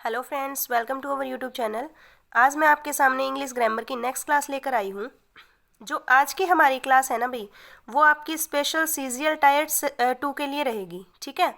Hello friends, welcome to our YouTube channel. आज मैं आपके सामने इंग्लिश ग्रामर की नेक्स्ट क्लास लेकर आई हूँ। जो आज की हमारी क्लास है ना भाई, वो आपकी स्पेशल सीजीएल टायर 2 के लिए रहेगी। ठीक है,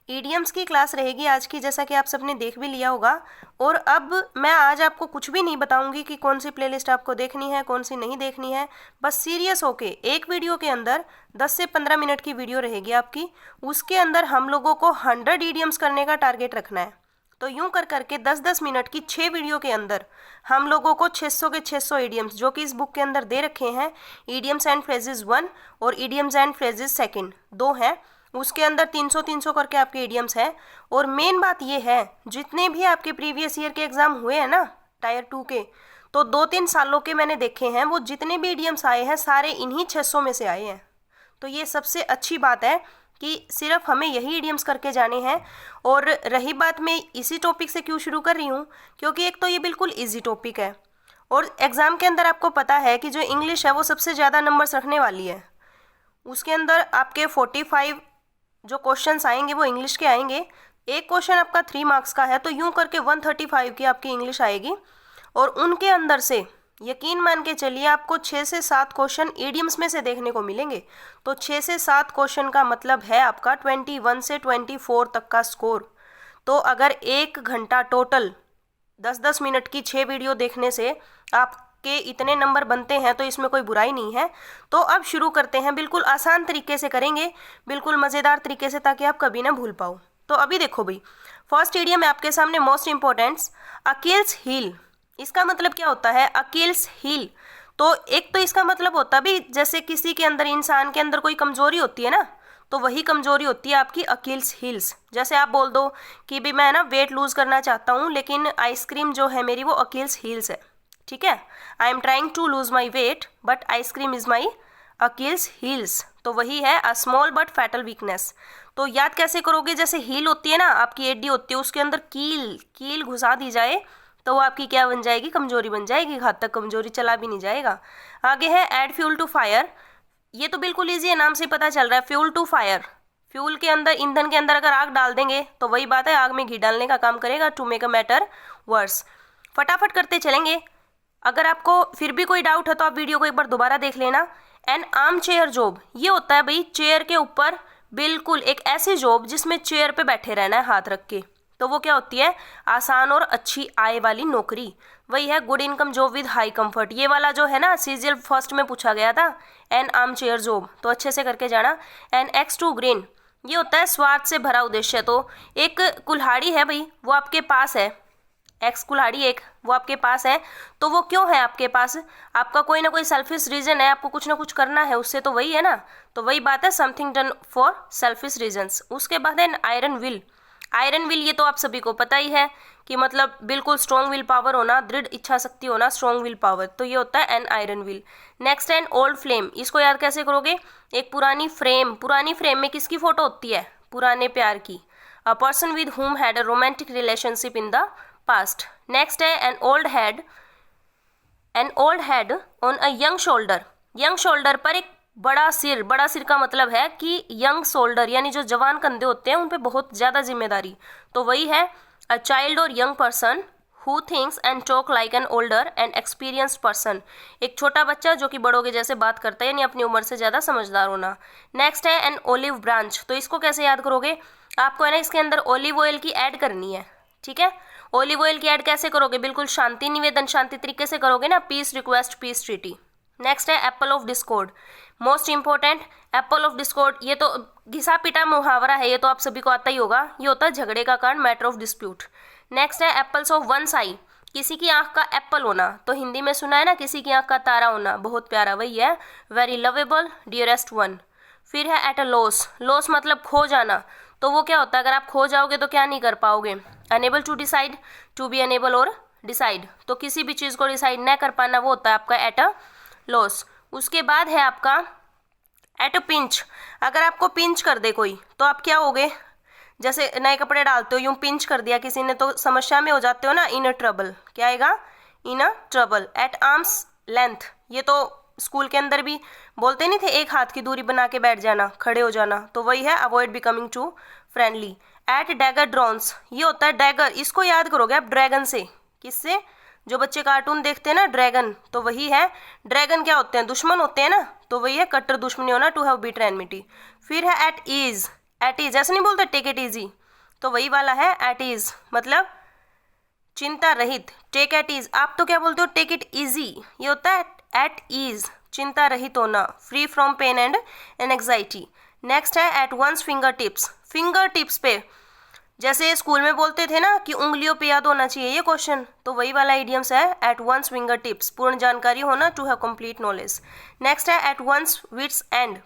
ईडियम्स की क्लास रहेगी आज की, जैसा कि आप सबने देख भी लिया होगा। और अब मैं आज आपको कुछ भी नहीं बताऊंगी कि कौन सी प्लेलिस्ट आपको देखनी है, कौन सी नहीं देखनी है। बस सीरियस होके एक वीडियो के अंदर 10 से 15 मिनट की वीडियो रहेगी आपकी। उसके अंदर हम लोगों को 100 ईडियम्स करने का टारगेट रखना है। तो यूं कर करके 10-10 मिनट की 6 वीडियो के अंदर हम लोगों को 600 के 600 ईडियम्स, जो कि इस बुक के अंदर दे रखे हैं, ईडियम्स एंड फ्रेजेस 1 और ईडियम्स एंड फ्रेजेस सेकंड 2 हैं, उसके अंदर 300-300 करके आपके ईडियम्स हैं। और मेन बात ये है, जितने भी आपके प्रीवियस ईयर के एग्जाम हुए हैं ना टायर 2 के, तो 2-3 सालों के मैंने देखे हैं, वो जितने भी ईडियम्स आए हैं सारे इन्हीं 600 में से आए हैं। तो ये सबसे अच्छी बात है कि सिर्फ हमें यही इडियम्स करके जाने हैं। और रही बात, मैं इसी टॉपिक से क्यों शुरू कर रही हूँ, क्योंकि एक तो ये बिल्कुल इजी टॉपिक है और एग्ज़ाम के अंदर आपको पता है कि जो इंग्लिश है वो सबसे ज़्यादा नंबर्स रखने वाली है। उसके अंदर आपके 45 जो क्वेश्चंस आएंगे वो इंग्लिश के आएंगे। एक क्वेश्चन आपका 3 मार्क्स का है, तो यूं करके 135 की आपकी इंग्लिश आएगी। और उनके अंदर से यकीन मान के चलिए आपको 6 से 7 क्वेश्चन ईडियम्स में से देखने को मिलेंगे। तो 6 से 7 क्वेश्चन का मतलब है आपका 21 से 24 तक का स्कोर। तो अगर 1 घंटा टोटल 10-10 मिनट की 6 वीडियो देखने से आपके इतने नंबर बनते हैं, तो इसमें कोई बुराई नहीं है। तो अब शुरू करते हैं, बिल्कुल आसान तरीके से करेंगे, बिल्कुल मज़ेदार तरीके से, ताकि आप कभी ना भूल पाओ। तो अभी देखो भाई, फर्स्ट ईडियम है आपके सामने, मोस्ट इंपॉर्टेंट, अकील्स हील। इसका मतलब क्या होता है, अकील्स हील? तो एक तो इसका मतलब होता है भी, जैसे किसी के अंदर, इंसान के अंदर कोई कमजोरी होती है ना, तो वही कमजोरी होती है आपकी अकील्स हील्स। जैसे आप बोल दो कि भी मैं ना वेट लूज करना चाहता हूँ, लेकिन आइसक्रीम जो है मेरी वो अकील्स हील्स है। ठीक है, I am trying to lose my weight but ice cream is my Achilles heels. तो वही है a small but fatal weakness. तो याद कैसे करोगे, जैसे हील होती है ना, आपकी एडी होती है, उसके अंदर कील कील घुसा दी जाए तो वो आपकी क्या बन जाएगी, कमजोरी बन जाएगी। हाथ तक कमजोरी, चला भी नहीं जाएगा। आगे है ऐड फ्यूल टू फायर। ये तो बिल्कुल ईजी है, नाम से पता चल रहा है, फ्यूल टू फायर। फ्यूल के अंदर, ईंधन के अंदर अगर आग डाल देंगे तो वही बात है, आग में घी डालने का काम करेगा, to make a matter worse. फटाफट करते चलेंगे। अगर आपको फिर भी कोई डाउट है तो आप वीडियो को एक बार दोबारा देख लेना। एन आर्म चेयर जॉब, ये होता है भाई चेयर के ऊपर, बिल्कुल एक ऐसी जॉब जिसमें चेयर पे बैठे रहना है हाथ रख के। तो वो क्या होती है, आसान और अच्छी आय वाली नौकरी। वही है good income job with high comfort. ये वाला जो है ना, सीजीएल फर्स्ट में पूछा गया था, एन आर्म चेयर जॉब, तो अच्छे से करके जाना। एन एक्स टू ग्रीन, ये होता है स्वार्थ से भरा उद्देश्य। तो एक कुल्हाड़ी है भाई, वो आपके पास है, एक्स कुल्हाड़ी एक, वो आपके पास है। तो वो क्यों है आपके पास, आपका कोई ना कोई सेल्फिश रीजन है, आपको कुछ ना कुछ करना है उससे, तो वही है ना। तो वही बात है, something done for selfish reasons. उसके बाद है आयरन विल। आयरन विल, ये तो आप सभी को पता ही है कि मतलब बिल्कुल स्ट्रॉन्ग विल पावर होना, दृढ़ इच्छा शक्ति होना, स्ट्रॉन्ग विल पावर। तो ये होता है an iron will. Next an old flame. इसको याद कैसे करोगे, एक पुरानी फ्रेम। पुरानी फ्रेम में किसकी फोटो होती है, पुराने प्यार की। A person with whom had a romantic relationship in the past. Next है an old head. An old head on a young shoulder. Young shoulder पर एक बड़ा सिर। बड़ा सिर का मतलब है कि यंग शोल्डर, यानी जो जवान कंधे होते हैं उन पे बहुत ज्यादा जिम्मेदारी। तो वही है अ चाइल्ड और young person who thinks and talk like an older and experienced person. एक छोटा बच्चा जो कि बड़ों के जैसे बात करता है, यानी अपनी उम्र से ज्यादा समझदार होना। नेक्स्ट है एन ओलिव ब्रांच। तो इसको कैसे याद करोगे, आपको है ना इसके अंदर ओलिव ऑयल की ऐड करनी है। ठीक है, ओलिव ऑयल की ऐड कैसे करोगे, बिल्कुल शांति निवेदन, शांति तरीके से करोगे ना, peace request, peace treaty. Next है apple of discord, most important. Apple of discord, ये तो घिसा पिटा मुहावरा है, ये तो आप सभी को आता ही होगा। ये होता है झगड़े का कारण, मैटर ऑफ डिस्प्यूट। नेक्स्ट है एप्पल्स ऑफ वन साई। किसी की आंख का एप्पल होना, तो हिंदी में सुना है ना, किसी की आंख का तारा होना, बहुत प्यारा, वही है वेरी लवेबल, डियरेस्ट वन। फिर है एट अ लॉस। लॉस मतलब खो जाना। तो वो क्या होता है, अगर आप खो जाओगे तो क्या नहीं कर पाओगे, unable to decide, to be unable और डिसाइड। तो किसी भी चीज को डिसाइड न कर पाना, वो होता है आपका एट अ लॉस। उसके बाद है आपका एट अ पिंच। अगर आपको पिंच कर दे कोई, तो आप क्या होगे, जैसे नए कपड़े डालते हो, यूं पिंच कर दिया किसी ने, तो समस्या में हो जाते हो ना, इन अ ट्रबल। क्या आएगा, in a trouble. At arm's length, ये तो स्कूल के अंदर भी बोलते नहीं थे, एक हाथ की दूरी बना के बैठ जाना, खड़े हो जाना, तो वही है avoid becoming too friendly. At dagger drawns, ये होता है डैगर, इसको याद करोगे आप ड्रैगन से। किससे? जो बच्चे कार्टून देखते हैं ना, ड्रैगन, तो वही है। ड्रैगन क्या होते हैं? दुश्मन होते हैं ना, तो वही है कट्टर दुश्मनी होना, टू हैव बिटर एनमिटी। फिर है एट ईज, एट ईज ऐसे नहीं बोलते टेक इट ईजी, तो वही वाला है एट ईज, मतलब चिंता रहित, टेक एट ईज। आप तो क्या बोलते हो? टेक इट ईजी, ये होता है एट ईज, चिंता रहित होना, free from pain and anxiety. Next है at one's fingertips, fingertips पे, जैसे स्कूल में बोलते थे ना कि उंगलियों पे याद होना चाहिए ये क्वेश्चन, तो वही वाला इडियम्स है एट वंस फिंगर टिप्स, पूर्ण जानकारी होना, to have complete knowledge. Next है एट वंस विट्स एंड,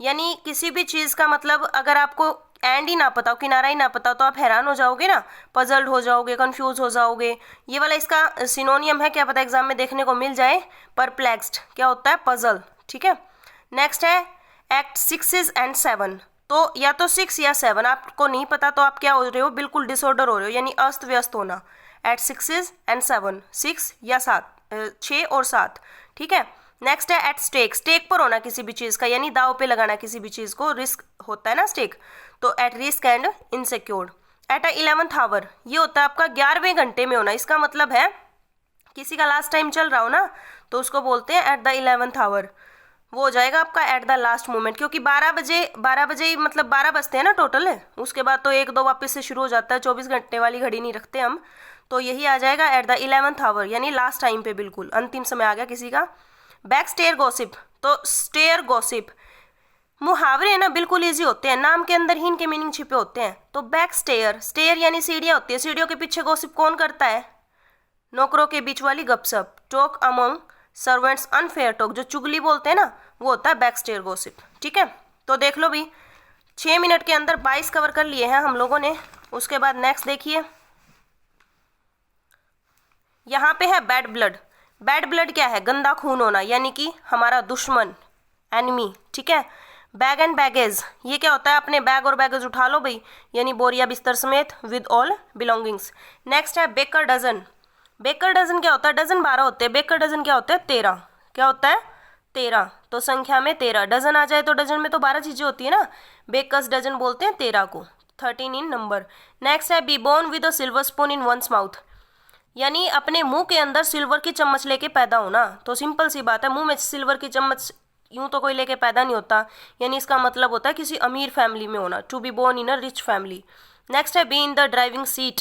यानी किसी भी चीज़ का मतलब अगर आपको एंड ही ना पता हो, किनारा ही ना पता हो, तो आप हैरान हो जाओगे ना, पजल्ड हो जाओगे, कंफ्यूज हो जाओगे। ये वाला इसका सिनोनियम है, क्या पता एग्जाम में देखने को मिल जाए, परप्लेक्स्ड, क्या होता है? पजल, ठीक है। नेक्स्ट है एक्ट 6 एंड 7, तो या तो 6 या 7, आपको नहीं पता तो आप क्या हो रहे हो? बिल्कुल डिसऑर्डर हो रहे हो, यानी अस्त व्यस्त होना। एट 6 एंड 7, 6 या 7, 6 और 7, ठीक है। नेक्स्ट है एट स्टेक, स्टेक पर होना किसी भी चीज़ का, यानी दाव पे लगाना किसी भी चीज़ को, रिस्क होता है ना स्टेक, तो at risk and insecured. At 11th hour, ये होता है आपका 11वें घंटे में होना, इसका मतलब है किसी का लास्ट टाइम चल रहा हो ना, तो उसको बोलते हैं एट द 11th आवर, वो हो जाएगा आपका एट द लास्ट मोमेंट, क्योंकि 12 बजे ही मतलब 12 बजते हैं ना टोटल, उसके बाद तो 1-2 वापस से शुरू हो जाता है, 24 घंटे वाली घड़ी नहीं रखते हम, तो यही आ जाएगा एट द 11th आवर, यानी लास्ट टाइम पे, बिल्कुल अंतिम समय आ गया किसी का। बैक स्टेयर गॉसिप, तो स्टेयर गॉसिप, मुहावरे हैं ना, बिल्कुल इजी होते हैं, नाम के अंदर ही इनके मीनिंग छिपे होते हैं। तो बैक स्टेयर, स्टेयर यानी सीढ़ियाँ होती है, सीढ़ियों के पीछे गॉसिप कौन करता है? नौकरों के बीच वाली गपशप, talk among servants unfair talk, जो चुगली बोलते हैं ना, वो होता है बैक स्टेयर गॉसिप, ठीक है। तो देख लो भी, 6 मिनट के अंदर 22 कवर कर लिए हैं हम लोगों ने। उसके बाद नेक्स्ट देखिए, यहाँ पे है बैड ब्लड। बैड ब्लड क्या है? गंदा खून होना, यानी कि हमारा दुश्मन, एनिमी, ठीक है। बैग एंड बैगेज, ये क्या होता है? अपने बैग और बैगेज उठा लो भाई, यानी बोरिया बिस्तर समेत, विद ऑल बिलोंगिंग्स। नेक्स्ट है बेकर डजन। बेकर डजन क्या होता है? डजन 12 होते हैं, बेकर डजन क्या होता है? 13। क्या होता है? 13, तो संख्या में 13, डजन आ जाए तो डजन में तो 12 चीजें होती है ना, बेकर्स डजन बोलते हैं 13 को, 13 इन नंबर। नेक्स्ट है be born with a silver spoon in one's mouth, यानी अपने मुंह के अंदर सिल्वर की चम्मच लेके पैदा होना। तो सिंपल सी बात है, मुंह में सिल्वर की चम्मच यूं तो कोई लेके पैदा नहीं होता, यानी इसका मतलब होता है किसी अमीर फैमिली में होना, to be born in a rich family. Next है be in the driving seat.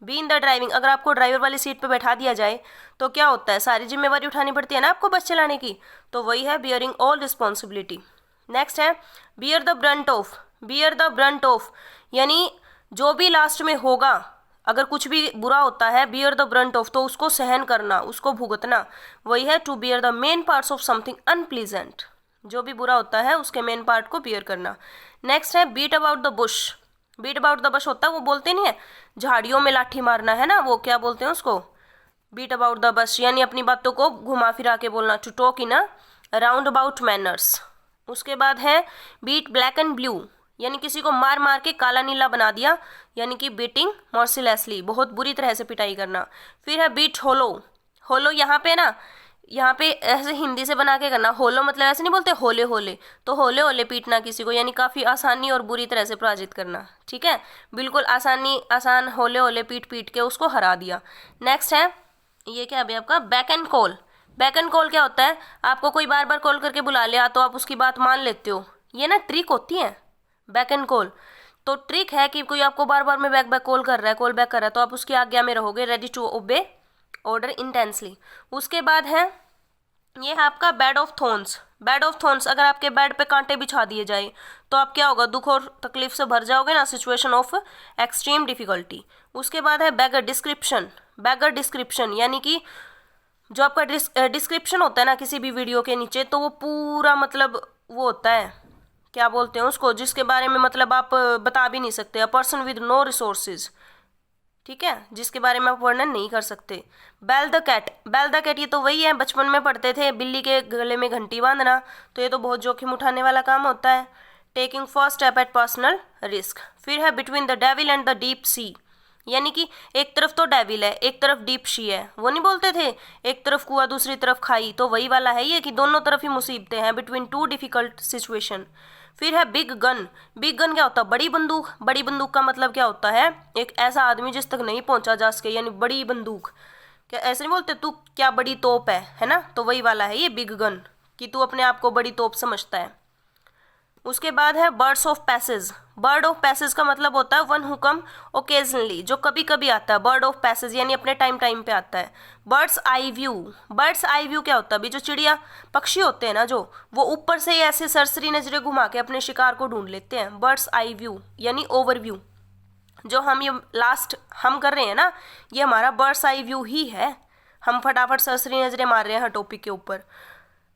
Be in the driving, अगर आपको ड्राइवर वाली सीट पे बैठा दिया जाए तो क्या होता है? सारी जिम्मेवारी उठानी पड़ती है ना आपको बस चलाने की, तो वही है बियरिंग ऑल रिस्पॉन्सिबिलिटी। नेक्स्ट है bear the Brunt of. Bear the Brunt of, यानी जो भी लास्ट में होगा, अगर कुछ भी बुरा होता है, बियर द ब्रंट ऑफ, तो उसको सहन करना, उसको भुगतना, वही है to bear the main parts of something unpleasant. जो भी बुरा होता है उसके मेन पार्ट को बियर करना। नेक्स्ट है beat about the bush. Beat about the bush होता है, वो बोलते नहीं है झाड़ियों में लाठी मारना, है ना, वो क्या बोलते हैं उसको? बीट अबाउट द बश, यानी अपनी बातों को घुमा फिरा के बोलना, to talk in a round about manners. उसके बाद है बीट ब्लैक एंड ब्लू, यानी किसी को मार मार के काला नीला बना दिया, यानी कि बीटिंग मर्सिलेसली, बहुत बुरी तरह से पिटाई करना। फिर है बीट होलो। होलो यहाँ पे ना, यहाँ पे ऐसे हिंदी से बना के करना, होलो मतलब ऐसे नहीं बोलते होले होले, तो होले होले पीटना किसी को, यानी काफ़ी आसानी और बुरी तरह से पराजित करना, ठीक है, बिल्कुल आसान होले होले पीट पीट के उसको हरा दिया। नेक्स्ट है ये क्या अभी आपका back and call. Back and call क्या होता है? आपको कोई बार बार कॉल करके बुला लिया तो आप उसकी बात मान लेते हो, ये ना ट्रिक होती है बैक एंड कॉल। तो ट्रिक है कि कोई आपको बार बार में बैक बैक कॉल कर रहा है, कॉल बैक कर रहा है, तो आप उसकी आज्ञा में रहोगे, ready to obey order intensely. उसके बाद है ये है आपका bed of thorns. Bed of thorns, अगर आपके बेड पे कांटे बिछा दिए जाए तो आप क्या होगा? दुख और तकलीफ से भर जाओगे ना, सिचुएशन ऑफ एक्सट्रीम डिफिकल्टी। उसके बाद है बैगर डिस्क्रिप्शन। बैगर डिस्क्रिप्शन यानी कि जो आपका डिस्क्रिप्शन होता है ना किसी भी वीडियो के नीचे, तो वो पूरा मतलब वो होता है, क्या बोलते हैं उसको, जिसके बारे में मतलब आप बता भी नहीं सकते, a person with no resources, ठीक है, जिसके बारे में आप वर्णन नहीं कर सकते। Bell the cat. Bell the cat ये तो वही है, बचपन में पढ़ते थे, बिल्ली के गले में घंटी बांधना, तो ये तो बहुत जोखिम उठाने वाला काम होता है। Taking first step at personal risk. फिर है between the devil and the deep sea, यानी कि एक तरफ तो डेविल है, एक तरफ डीप सी है, वो नहीं बोलते थे एक तरफ कुआं दूसरी तरफ खाई, तो वही वाला है ये कि दोनों तरफ ही मुसीबतें हैं, बिटवीन टू डिफिकल्ट सिचुएशन। फिर है बिग गन। बिग गन क्या होता है? बड़ी बंदूक। बड़ी बंदूक का मतलब क्या होता है? एक ऐसा आदमी जिस तक नहीं पहुंचा जा सके, यानी बड़ी बंदूक। क्या ऐसे नहीं बोलते तू क्या बड़ी तोप है ना? तो वही वाला है ये बिग गन, कि तू अपने आप को बड़ी तोप समझता है। उसके बाद है birds of passage. Bird of passage का मतलब होता है वन हु कम ओकेजनली, जो कभी कभी आता है। बर्ड ऑफ पैसेज यानी अपने टाइम टाइम पे आता है। Birds eye view. Birds eye view क्या होता है? अभी जो चिड़िया पक्षी होते हैं ना, जो वो ऊपर से ऐसे सरसरी नजरें घुमा के अपने शिकार को ढूंढ लेते हैं। बर्ड्स आई व्यू यानी ओवरव्यू। जो हम ये लास्ट हम कर रहे हैं ना, ये हमारा बर्ड्स आई व्यू ही है। हम फटाफट सरसरी नजरें मार रहे हैं हर टॉपिक के ऊपर।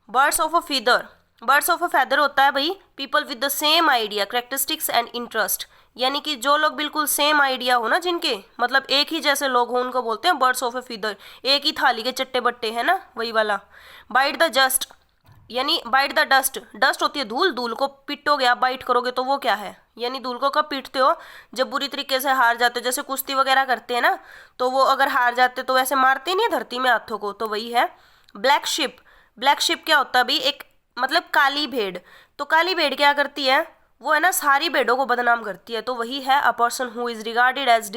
Birds of a feather. Birds of a feather होता है भाई people with the same idea, characteristics and interest, यानी कि जो लोग बिल्कुल सेम आइडिया हो ना, जिनके मतलब एक ही जैसे लोग हो, उनको बोलते हैं बर्ड्स ऑफ अ फीदर। एक ही थाली के चट्टे बट्टे है ना, वही वाला। बाइट द जस्ट यानी बाइट द डस्ट। डस्ट होती है धूल। धूल को पीटोगे आप, बाइट करोगे तो वो क्या है? यानी धूल को कब पीटते हो? जब बुरी तरीके से हार जाते हो, जैसे कुश्ती वगैरह करते हैं ना, तो वो अगर हार जाते तो वैसे मारते नहीं है धरती में हाथों को, तो वही है। Black ship. ब्लैक शिप क्या होता है भाई? एक मतलब काली भेड़। तो काली भेड़ क्या करती है? वो है ना सारी भेड़ों को बदनाम करती है, तो वही है a person who is regarded as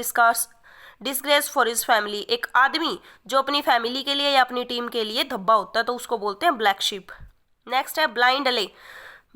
disgrace for his family. एक आदमी जो अपनी फैमिली के लिए या अपनी टीम के लिए धब्बा होता है, तो उसको बोलते हैं ब्लैक शिप। नेक्स्ट है ब्लाइंड एले।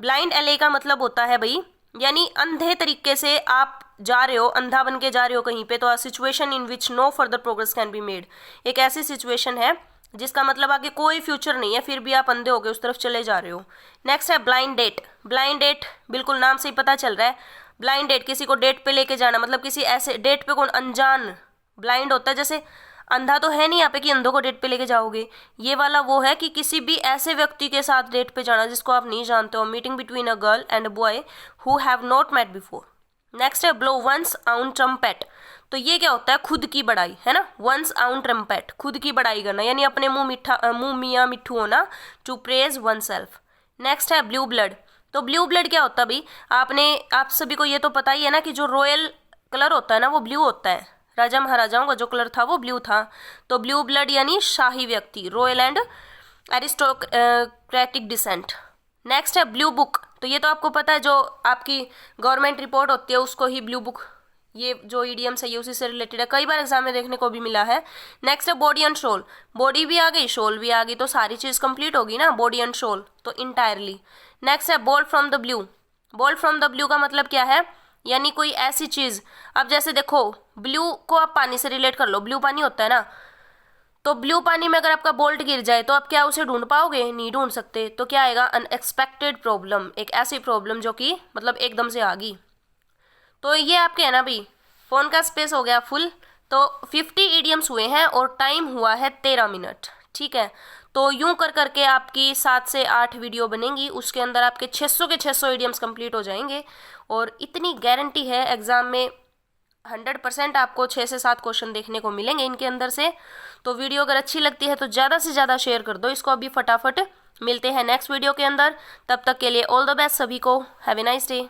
ब्लाइंड एले का मतलब होता है भाई यानी अंधे तरीके से आप जा रहे हो, अंधा बन के जा रहे हो कहीं पे, तो a situation in which no further progress can be made. एक ऐसी सिचुएशन है जिसका मतलब आगे कोई फ्यूचर नहीं है, फिर भी आप अंधे होके उस तरफ चले जा रहे हो। नेक्स्ट है ब्लाइंड डेट। ब्लाइंड डेट बिल्कुल नाम से ही पता चल रहा है। ब्लाइंड डेट किसी को डेट पे लेके जाना, मतलब किसी ऐसे डेट पे कौन अनजान ब्लाइंड होता है, जैसे अंधा तो है नहीं यहाँ पे कि अंधों को डेट पे लेके जाओगे। ये वाला वो है कि किसी भी ऐसे व्यक्ति के साथ डेट पे जाना जिसको आप नहीं जानते हो। Meeting between a girl and a boy who have not met before. Next है ब्लो वंस आउन ट्रम्पेट। तो ये क्या होता है? खुद की बड़ाई है ना, वंस आउन ट्रम्पेट, खुद की बड़ाई करना, यानी अपने मुंह मियाँ मिट्ठू होना, to praise one self. Next है ब्लू ब्लड। तो ब्लू ब्लड क्या होता है भाई? आप सभी को ये तो पता ही है ना कि जो रॉयल कलर होता है ना, वो ब्लू होता है। राजा महाराजाओं का जो कलर था वो ब्लू था। तो ब्लू ब्लड यानी शाही व्यक्ति, royal and aristocratic descent. Next है ब्लू बुक। तो ये तो आपको पता है, जो आपकी गवर्नमेंट रिपोर्ट होती है उसको ही ब्लू बुक, ये जो ईडियम्स है ये उसी से रिलेटेड है, कई बार एग्जाम में देखने को भी मिला है। नेक्स्ट है बॉडी एंड शोल। बॉडी भी आ गई, शोल भी आ गई, तो सारी चीज कंप्लीट होगी ना, बॉडी एंड शोल तो इंटायरली। नेक्स्ट है bolt from the blue. Bolt from the blue का मतलब क्या है? यानी कोई ऐसी चीज, अब जैसे देखो ब्लू को आप पानी से रिलेट कर लो, ब्लू पानी होता है ना, तो ब्लू पानी में अगर आपका बोल्ट गिर जाए तो आप क्या उसे ढूंढ पाओगे? नहीं ढूंढ सकते। तो क्या आएगा? अनएक्सपेक्टेड प्रॉब्लम, एक ऐसी प्रॉब्लम जो कि मतलब एकदम से आ गई। तो ये आपके है ना भाई, फोन का स्पेस हो गया फुल। तो 50 ईडियम्स हुए हैं और टाइम हुआ है 13 मिनट। ठीक है, तो यूं कर करके आपकी 7 से 8 वीडियो बनेंगी, उसके अंदर आपके 600 के 600 ईडियम्स कंप्लीट हो जाएंगे। और इतनी गारंटी है एग्जाम में 100% आपको 6 से 7 क्वेश्चन देखने को मिलेंगे इनके अंदर से। तो वीडियो अगर अच्छी लगती है तो ज़्यादा से ज़्यादा शेयर कर दो इसको अभी फटाफट। मिलते हैं नेक्स्ट वीडियो के अंदर, तब तक के लिए ऑल द बेस्ट सभी को। Have a nice day.